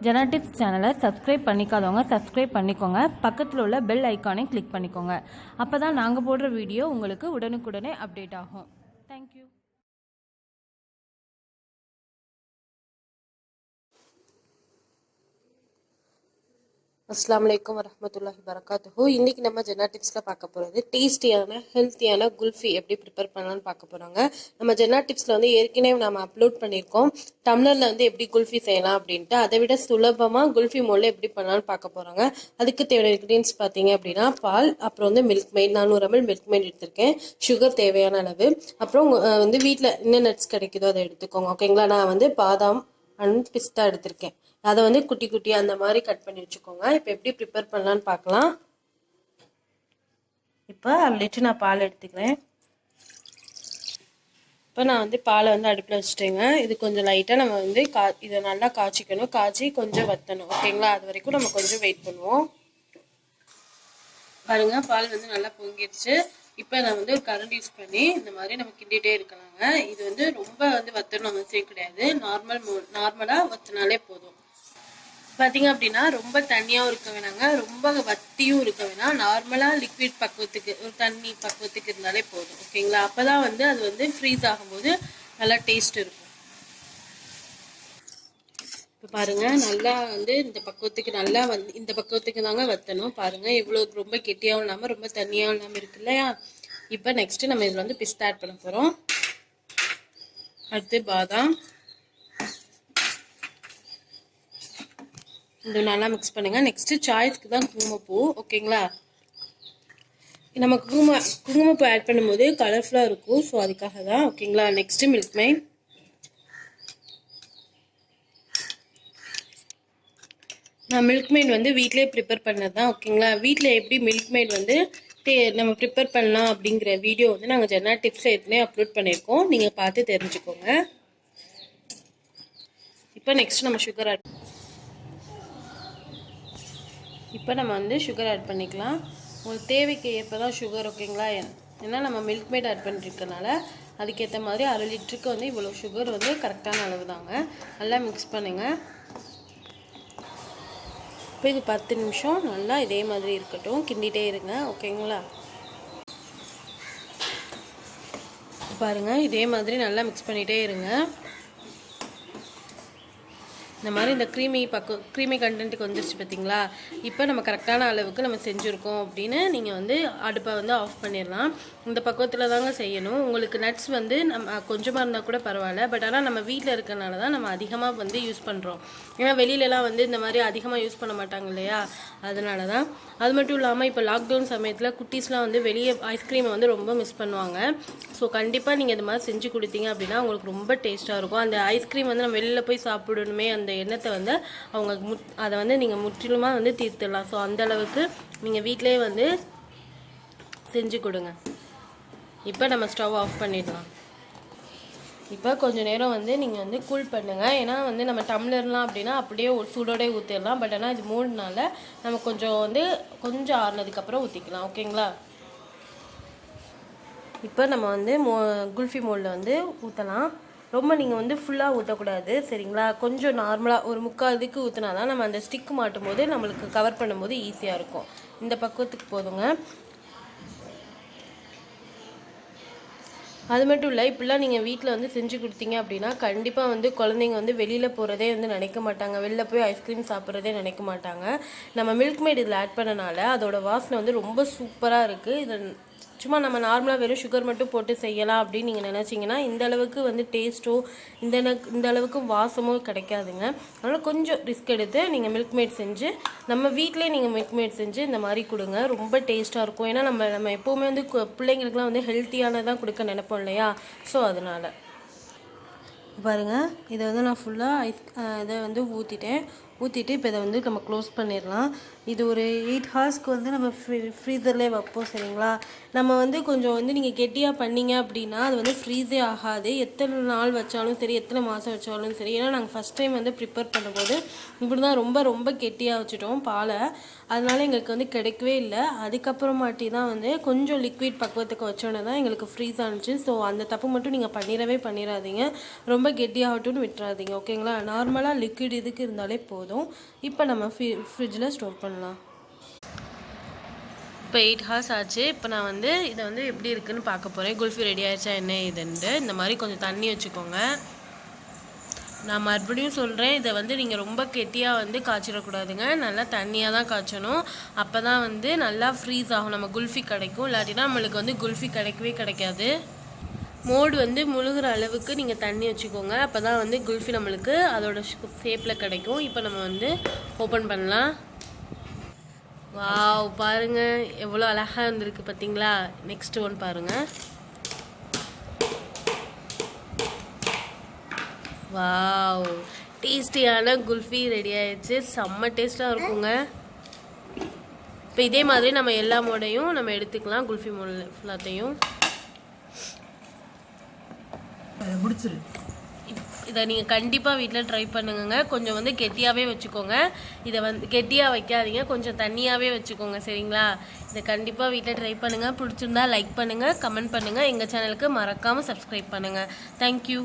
Genetics சேனலை subscribe பண்ணிக்காதவங்க subscribe பண்ணிக்கோங்க. பக்கத்தில் உள்ள பெல் ஐக்கானை கிளிக் பண்ணிக்கோங்க. அப்போ தான் நாங்கள் போடுற வீடியோ உங்களுக்கு உடனுக்குடனே அப்டேட் ஆகும். தேங்க்யூ. அஸ்ஸலாமு அலைக்கும் வரஹ்மத்துல்லாஹி வரகாத்துஹு. இன்றைக்கி நம்ம ஜெனாடிப்ஸில் பார்க்க போகிறது டேஸ்டியான ஹெல்த்தியான குல்ஃபி எப்படி ப்ரிப்பேர் பண்ணலான்னு பார்க்க போகிறாங்க. நம்ம ஜெனாடிப்ஸில் ஏற்கனவே நம்ம அப்லோட் பண்ணியிருக்கோம் டம்ளரில் எப்படி குல்ஃபி செய்யலாம் அப்படின்ட்டு. அதை விட சுலபமாக குல்ஃபி மோல்ல எப்படி பண்ணலான்னு பார்க்க போகிறாங்க. அதுக்கு தேவையான இன்க்ரீடியன்ஸ் பார்த்தீங்க அப்படின்னா பால், அப்புறம் milk made 400 ml milk made எடுத்திருக்கேன், சுகர் தேவையான அளவு, அப்புறம் வீட்டில் என்ன நட்ஸ் கிடைக்குதோ அதை எடுத்துக்கோங்க. ஓகேங்களா. நான் பாதாம் அண்ட் பிஸ்தா எடுத்திருக்கேன். அதை குட்டி குட்டியாக அந்த மாதிரி கட் பண்ணி வச்சுக்கோங்க. இப்போ எப்படி ப்ரிப்பேர் பண்ணலான்னு பார்க்கலாம். இப்போ 1 லிட்டர் நான் பால் எடுத்துக்கிறேன். இப்போ நான் பாலை அடுப்பில் வச்சுட்டேங்க. இது கொஞ்சம் லைட்டாக நம்ம இதை நல்லா காய்ச்சிக்கணும். காய்ச்சி கொஞ்சம் வற்றணும். ஓகேங்களா. அது வரைக்கும் நம்ம கொஞ்சம் வெயிட் பண்ணுவோம். பாருங்க, பால் நல்லா பொங்கிடுச்சு. இப்போ நான் ஒரு கரண்ட் யூஸ் பண்ணி இந்த மாதிரி நம்ம கிண்டிகிட்டே இருக்கலாங்க. இது ரொம்ப வற்றணும் அவசியம் கிடையாது. நார்மலாக வற்றினாலே போதும். பார்த்தீங்க அப்படின்னா ரொம்ப தண்ணியாகவும் இருக்க வேணாங்க, ரொம்ப வத்தியும் இருக்க வேணாம். நார்மலாக லிக்விட் பக்குவத்துக்கு, ஒரு தண்ணி பக்குவத்துக்கு இருந்தாலே போதும். ஓகேங்களா. அப்போ தான் அது ஃப்ரீஸ் ஆகும்போது நல்லா டேஸ்ட் இருக்கும். இப்போ பாருங்கள், நல்லா இந்த பக்குவத்துக்கு நல்லா இந்த பக்குவத்துக்கு தாங்க வற்றணும். பாருங்கள், இவ்வளோ ரொம்ப கெட்டியாகவும் இல்லாமல் ரொம்ப தண்ணியாகவும் இல்லாமல் இருக்கு இல்லையா. இப்போ நெக்ஸ்ட்டு நம்ம இதில் பிஸ்தா ஆட் பண்ண போகிறோம். அடுத்து பாதாம். இது நல்லா மிக்ஸ் பண்ணுங்க. நெக்ஸ்ட்டு சாய்ஸ்க்கு தான் குங்குமப்பூ. ஓகேங்களா. நம்ம குங்குமப்பூ ஆட் பண்ணும்போது கலர்ஃபுல்லாக இருக்கும். ஸோ அதுக்காக தான். ஓகேங்களா. Next milk made. நான் மில்க் மெய்ட் வீட்டிலே ப்ரிப்பேர் பண்ணது தான். ஓகேங்களா. வீட்டில் எப்படி மில்க் மெய்ட் நம்ம ப்ரிப்பேர் பண்ணலாம் அப்படிங்கிற வீடியோ நாங்கள் ஜெனாடிப்ஸில் ஏற்கனவே அப்லோட் பண்ணியிருக்கோம். நீங்கள் பார்த்து தெரிஞ்சுக்கோங்க. இப்போ நெக்ஸ்ட் நம்ம சுகர் ஆட் சுகர் ஆட் பண்ணிக்கலாம். உங்களுக்கு தேவைக்கு ஏற்ப தான் சுகர். ஓகேங்களா. ஏன்னா நம்ம மில்க் மெய்ட் ஆட் பண்ணிருக்கனால அதுக்கேற்ற மாதிரி 1/2 லிட்டருக்கு இவ்வளோ சுகர் கரெக்டான அளவு தாங்க. நல்லா மிக்ஸ் பண்ணுங்கள். இப்போ இது 10 நிமிஷம் நல்லா இதே மாதிரி இருக்கட்டும். கிண்டிகிட்டே இருங்க. ஓகேங்களா. பாருங்கள், இதே மாதிரி நல்லா மிக்ஸ் பண்ணிகிட்டே இருங்க. இந்த மாதிரி இந்த க்ரீமி கண்டென்ட்டுக்கு வந்துருச்சு பார்த்தீங்களா. இப்போ நம்ம கரெக்டான அளவுக்கு நம்ம செஞ்சுருக்கோம் அப்படின்னு நீங்கள் அடுப்பை ஆஃப் பண்ணிடலாம். இந்த பக்குவத்தில் தாங்க செய்யணும். உங்களுக்கு நட்ஸ் நம்ம கொஞ்சமாக இருந்தால் கூட பரவாயில்ல. பட் ஆனால் நம்ம வீட்டில் இருக்கிறனால தான் நம்ம அதிகமாக யூஸ் பண்ணுறோம். ஏன்னா வெளியிலலாம் இந்த மாதிரி அதிகமாக யூஸ் பண்ண மாட்டாங்க இல்லையா. அதனால தான். அது மட்டும் இல்லாமல் இப்போ லாக்டவுன் சமயத்தில் குட்டீஸ்லாம் வெளியே ஐஸ்கிரீமை ரொம்ப மிஸ் பண்ணுவாங்க. ஸோ கண்டிப்பாக நீங்கள் இது மாதிரி செஞ்சு கொடுத்தீங்க அப்படின்னா உங்களுக்கு ரொம்ப டேஸ்ட்டாக இருக்கும். அந்த ஐஸ்கிரீம் நம்ம வெளியில் போய் சாப்பிடணுமே அந்த எண்ணத்தை அவங்க அதை நீங்கள் முற்றிலுமாக தீர்த்துடலாம். ஸோ அந்தளவுக்கு நீங்கள் வீட்டிலே செஞ்சு கொடுங்க. இப்போ நம்ம ஸ்டவ் ஆஃப் பண்ணிடலாம். இப்போ கொஞ்சம் நேரம் நீங்கள் கூல் பண்ணுங்கள். ஏன்னா நம்ம டம்ளர்லாம் அப்படின்னா அப்படியே சூடோடே ஊற்றிடலாம். பட் ஆனால் இது மூணுனால நம்ம கொஞ்சம் ஆறுனதுக்கப்புறம் ஊற்றிக்கலாம். ஓகேங்களா. இப்போ நம்ம குல்ஃபி மோல்டில் ஊற்றலாம். ரொம்ப நீங்கள் ஃபுல்லாக ஊற்றக்கூடாது. சரிங்களா. கொஞ்சம் நார்மலாக ஒரு 3/4 இதுக்கு ஊற்றினா தான் நம்ம அந்த ஸ்டிக் மாட்டும் போது நம்மளுக்கு கவர் பண்ணும்போது ஈஸியாக இருக்கும். இந்த பக்குவத்துக்கு போதுங்க. அது மட்டும் இல்லை, இப்படிலாம் நீங்கள் வீட்டில் செஞ்சு கொடுத்தீங்க அப்படின்னா கண்டிப்பாக குழந்தைங்க வெளியில் போகிறதே நினைக்க மாட்டாங்க. வெளில போய் ஐஸ்கிரீம் சாப்பிட்றதே நினைக்க மாட்டாங்க. நம்ம மில்க் மெய்ட் இதில் ஆட் பண்ணனால அதோட வாசனை ரொம்ப சூப்பராக இருக்குது. இதை சும்மா நம்ம நார்மலாக வெறும் சுகர் மட்டும் போட்டு செய்யலாம் அப்படின்னு நீங்கள் நினச்சிங்கன்னா இந்த அளவுக்கு டேஸ்ட்டோ இந்த அளவுக்கு வாசமோ கிடைக்காதுங்க. அதனால் கொஞ்சம் ரிஸ்க் எடுத்து நீங்கள் மில்க் மெய்ட் செஞ்சு நம்ம வீட்டிலே நீங்கள் மில்க் மெய்ட் செஞ்சு இந்த மாதிரி கொடுங்க. ரொம்ப டேஸ்ட்டாக இருக்கும். ஏன்னா நம்ம எப்போவுமே பிள்ளைங்களுக்குலாம் ஹெல்த்தியானதான் கொடுக்க நினைப்போம் இல்லையா. ஸோ அதனால் பாருங்கள், இதை நான் ஃபுல்லாக இதை ஊற்றிட்டு இப்போ இதை நம்ம க்ளோஸ் பண்ணிடலாம். இது ஒரு 8 ஹார்ஸ்க்கு நம்ம ஃப்ரீசர்லேயே வைப்போம். சரிங்களா. நம்ம கொஞ்சம் நீங்கள் கெட்டியாக பண்ணிங்க அப்படின்னா அது ஃப்ரீஸே ஆகாது. எத்தனை நாள் வச்சாலும் சரி, எத்தனை மாதம் வச்சாலும் சரி. ஏன்னா நாங்கள் ஃபஸ்ட் டைம் ப்ரிப்பேர் பண்ணும்போது இப்படி தான் ரொம்ப ரொம்ப கெட்டியாக வச்சுட்டோம் பாலை. அதனால எங்களுக்கு கிடைக்கவே இல்லை. அதுக்கப்புறமாட்டி தான் கொஞ்சம் லிக்விட் பக்குவத்துக்கு வச்சோன்னே தான் எங்களுக்கு ஃப்ரீஸ் ஆனிச்சு. ஸோ அந்த தப்பு மட்டும் நீங்கள் பண்ணிடவே பண்ணிடாதீங்க. ரொம்ப ரொம்ப கெட்டியாகட்டும்னு விட்டுறாதீங்க, ஓகேங்களா? நார்மலாக லிக்விட் இதுக்கு இருந்தாலே போதும். இப்போ நம்ம ஃப்ரிட்ஜில் ஸ்டோர் பண்ணலாம். இப்போ 8 ஹார்ஸ் ஆச்சு. இப்போ நான் வந்து இதை வந்து எப்படி இருக்குன்னு பார்க்க போகிறேன். குல்ஃபி ரெடி ஆயிடுச்சா என்ன இதுன்ட்டு. இந்த மாதிரி கொஞ்சம் தண்ணி வச்சுக்கோங்க. நான் மறுபடியும் சொல்கிறேன், இதை வந்து நீங்கள் ரொம்ப கெட்டியாக வந்து காய்ச்சிடக்கூடாதுங்க. நல்லா தண்ணியாக தான் காய்ச்சணும். அப்போ தான் வந்து நல்லா ஃப்ரீஸ் ஆகும், நம்ம குல்ஃபி கிடைக்கும். இல்லாட்டினா நம்மளுக்கு வந்து குல்ஃபி கிடைக்கவே கிடைக்காது. மோடு வந்து முழுகிற அளவுக்கு நீங்கள் தண்ணி வச்சுக்கோங்க. அப்போ தான் வந்து குல்ஃபி நம்மளுக்கு அதோட ஷேப்பில் கிடைக்கும். இப்போ நம்ம வந்து ஓப்பன் பண்ணலாம். வாவ், பாருங்கள் எவ்வளோ அழகாக இருந்திருக்கு பார்த்தீங்களா? நெக்ஸ்ட் ஒன் பாருங்கள். வாவ், டேஸ்டியான குல்ஃபி ரெடி ஆயிடுச்சு. செம்ம டேஸ்ட்டாக இருக்குங்க. இப்போ இதே மாதிரி நம்ம எல்லா மோடையும் நம்ம எடுத்துக்கலாம். குல்ஃபி மோட் எல்லாத்தையும் முடிச்சிரு. இதை நீங்கள் கண்டிப்பாக வீட்டில் ட்ரை பண்ணுங்க. கொஞ்சம் வந்து கெட்டியாகவே வச்சுக்கோங்க. இதை வந்து கெட்டியாக வைக்காதீங்க, கொஞ்சம் தண்ணியாகவே வச்சுக்கோங்க, சரிங்களா? இதை கண்டிப்பாக வீட்டில் ட்ரை பண்ணுங்கள். பிடிச்சிருந்தா லைக் பண்ணுங்கள், கமெண்ட் பண்ணுங்கள். எங்கள் சேனலுக்கு மறக்காமல் சப்ஸ்கிரைப் பண்ணுங்கள். தேங்க்யூ.